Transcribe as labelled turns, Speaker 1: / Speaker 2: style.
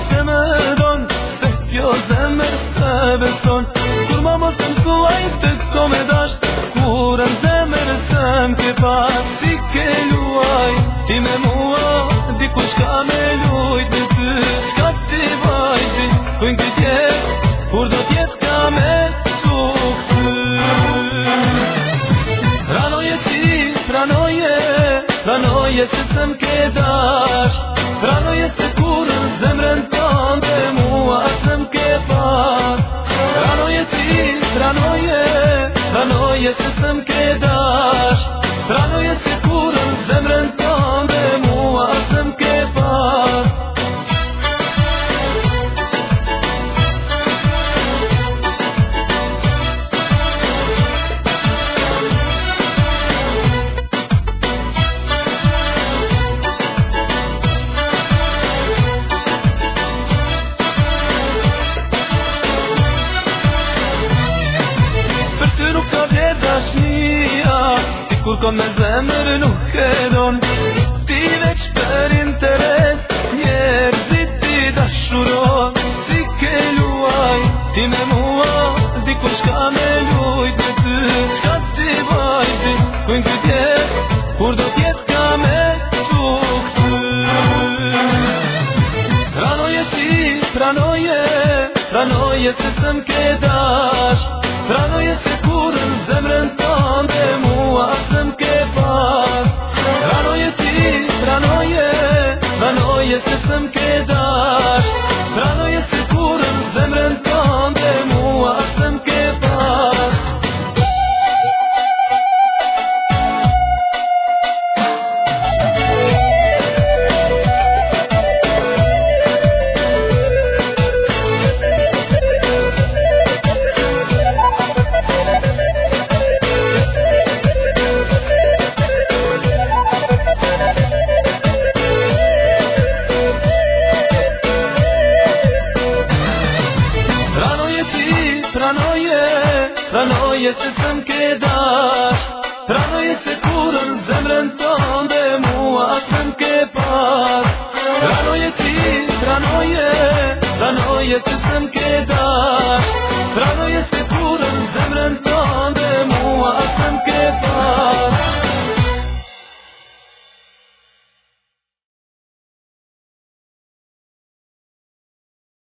Speaker 1: se më don, se kjo zemër s'të beson. Kur ma mos m'kuaj të ko me dasht, kur në zemër se m'ke pas. Si ke luaj, ti me mua, dikush ka me lujt në ty. Qka ti vajzdi, kujnë këtë jetë, kur do t'jet ka me t'u këthy. Pranoje ti, pranoje se se m'ke dasht. Pranoje se kur në zemrën tënde mua se m'ke pas. Pranoje ti, pranoje se se m'ke dasht. Pranoje se kur në zemrën tënde mua se m'ke pas. Ti kur kon me zemër nuk e don, ti veç për interes njerëzit ti dashuron. Si ke luaj, ti me mua, dikush ka me lujt në ty. Qka ti vajzdi, kujnë këtë jetë, kur do t'jet ka me t'u këthy. Pranoje ti, pranoje se se m'ke dasht. Pranoje se kur në zemrën tënde mua se m'ke pas. Pranoje ti, pranoje se se m'ke dasht. Pranoje se kur në zemrën tënde mua se m'ke pas. Pranoje se se m'ke dasht. Pranoje se kur në zemrën tënde mua se m'ke pas. Pranoje ti, pranoje se se m'ke dasht. Pranoje se kur në zemrën tënde